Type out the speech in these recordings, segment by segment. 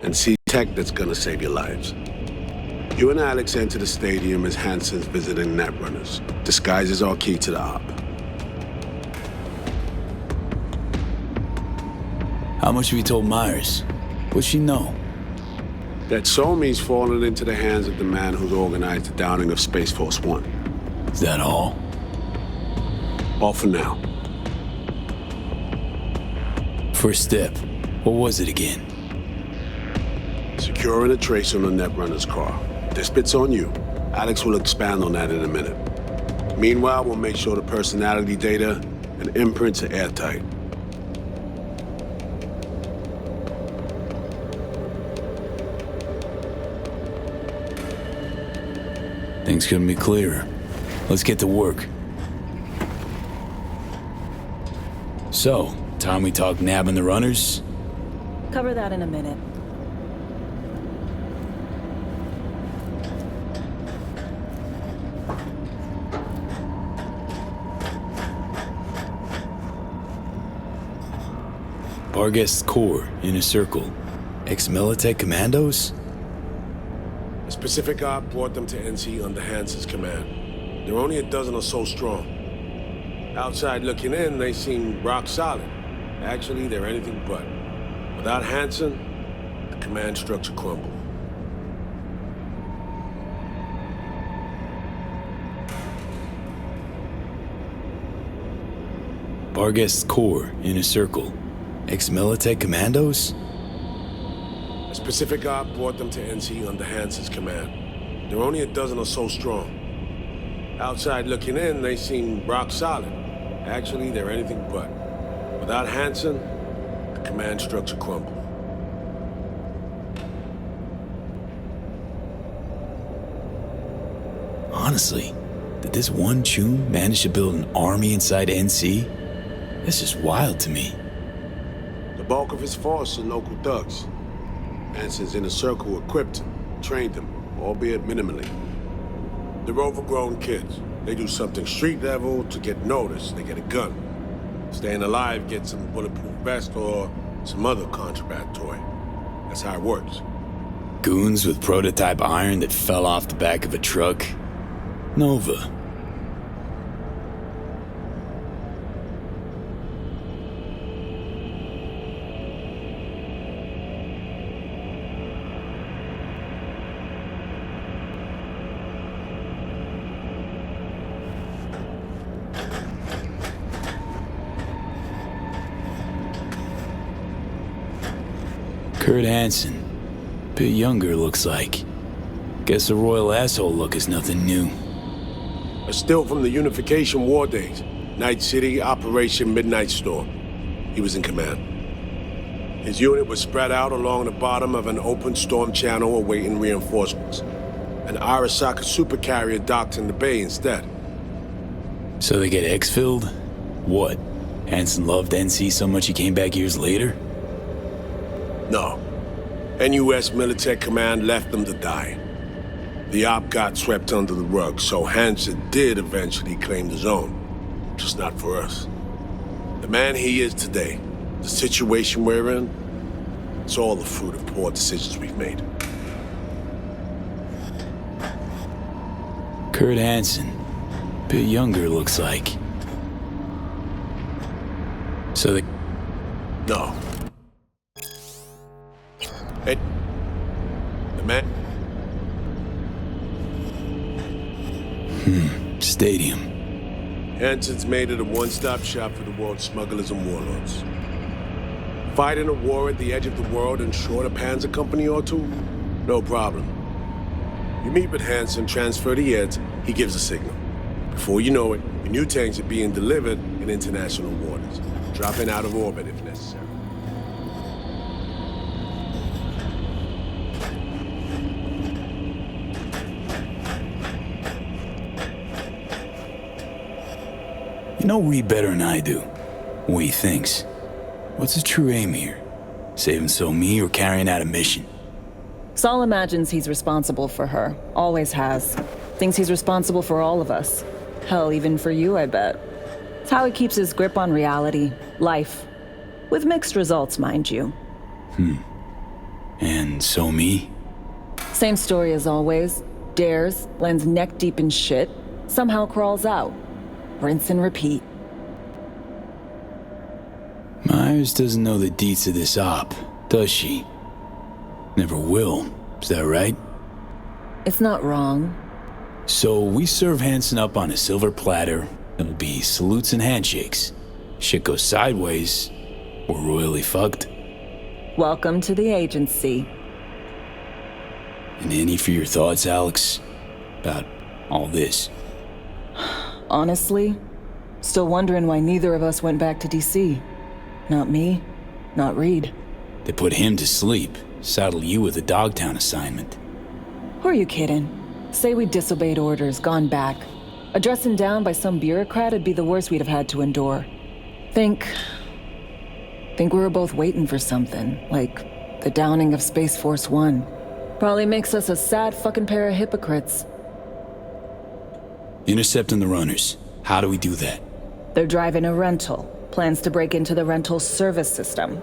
and see tech that's gonna save your lives. You and Alex enter the stadium as Hansen's visiting netrunners. Disguise is our key to the op. How much have you told Myers? What's she know? That Somi's fallen into the hands of the man who's organized the downing of Space Force One. Is that all? All for now. First step. What was it again? Securing a trace on the netrunner's car. This bit's on you. Alex will expand on that in a minute. Meanwhile, we'll make sure the personality data and imprints are airtight. Things couldn't be clearer. Let's get to work. So, time we talk nabbing the runners? Cover that in a minute. Barghest's Corps, Inner Circle. Ex-Militech Commandos? A specific op brought them to NC under Hansen's command. They're only a dozen or so strong. Outside looking in, they seem rock solid. Actually, they're anything but. Without Hansen, the command structure crumbled. Barghest's Corps, Inner Circle. Ex-Militech Commandos? A specific op brought them to NC under Hansen's command. They're only a dozen or so strong. Outside looking in, they seem rock solid. Actually, they're anything but. Without Hansen, the command structure crumbled. Honestly, did this one chum manage to build an army inside NC? That's just wild to me. The bulk of his force are local thugs. Hansen's Inner Circle equipped him, trained him, albeit minimally. They're overgrown kids. They do something street level to get noticed, they get a gun. Staying alive gets some bulletproof vest or some other contraband toy. That's how it works. Goons with prototype iron that fell off the back of a truck? Nova. Kurt Hansen. Bit younger, looks like. Guess the royal asshole look is nothing new. A still from the Unification War days. Night City, Operation Midnight Storm. He was in command. His unit was spread out along the bottom of an open storm channel awaiting reinforcements. An Arasaka supercarrier docked in the bay instead. So they get exfilled? What? Hansen loved NC so much he came back years later? No. NUS Militech Command left them to die. The op got swept under the rug, so Hansen did eventually claim the zone. Just not for us. The man he is today, the situation we're in, it's all the fruit of poor decisions we've made. Kurt Hansen. Bit younger, looks like. So they... No. Hey, the man... Stadium. Hansen's made it a one-stop shop for the world's smugglers and warlords. Fighting a war at the edge of the world and short a Panzer company or two? No problem. You meet with Hansen, transfer the ads, he gives a signal. Before you know it, your new tanks are being delivered in international waters, dropping out of orbit if necessary. You know Reed better than I do. What he thinks. What's his true aim here? Saving So-Mi or carrying out a mission? Saul imagines he's responsible for her. Always has. Thinks he's responsible for all of us. Hell, even for you, I bet. It's how he keeps his grip on reality, life. With mixed results, mind you. And so me? Same story as always. Dares, lands neck deep in shit, somehow crawls out. Rinse and repeat. Myers doesn't know the deets of this op, does she? Never will, is that right? It's not wrong. So we serve Hansen up on a silver platter. It'll be salutes and handshakes. Shit goes sideways, we're royally fucked. Welcome to the agency. And any for your thoughts, Alex? About all this? Honestly, still wondering why neither of us went back to DC. Not me, not Reed. They put him to sleep, saddle you with a Dogtown assignment. Who are you kidding? Say we disobeyed orders, gone back. Addressing down by some bureaucrat would be the worst we'd have had to endure. Think we were both waiting for something, like the downing of Space Force One. Probably makes us a sad fucking pair of hypocrites. Intercepting the runners. How do we do that? They're driving a rental. Plans to break into the rental service system.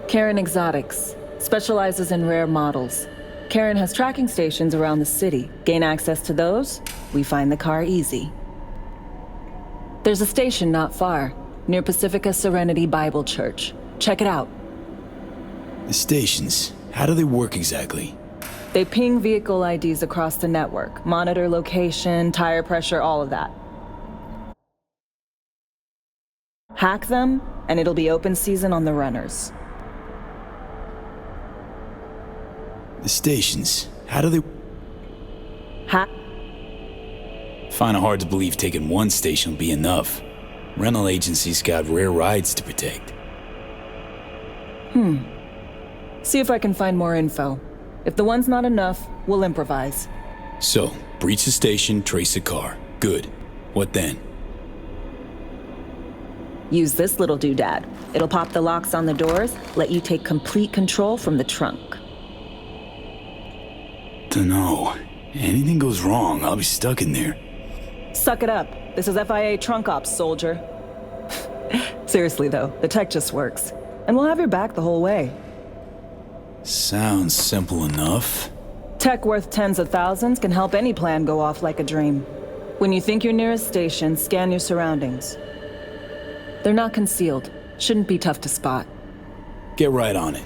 Karen Exotics. Specializes in rare models. Karen has tracking stations around the city. Gain access to those, we find the car easy. There's a station not far, near Pacifica Serenity Bible Church. Check it out. The stations, how do they work exactly? They ping vehicle IDs across the network, monitor location, tire pressure, all of that. Hack them, and it'll be open season on the runners. The stations, how do they... Hack... Find it hard to believe taking one station will be enough. Rental agencies got rare rides to protect. See if I can find more info. If the one's not enough, we'll improvise. So, breach the station, trace the car. Good. What then? Use this little doodad. It'll pop the locks on the doors, let you take complete control from the trunk. Dunno. Anything goes wrong, I'll be stuck in there. Suck it up. This is FIA trunk ops, soldier. Seriously though, the tech just works. And we'll have your back the whole way. Sounds simple enough. Tech worth tens of thousands can help any plan go off like a dream. When you think you're near a station, scan your surroundings. They're not concealed. Shouldn't be tough to spot. Get right on it.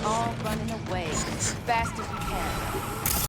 All running away as fast as we can.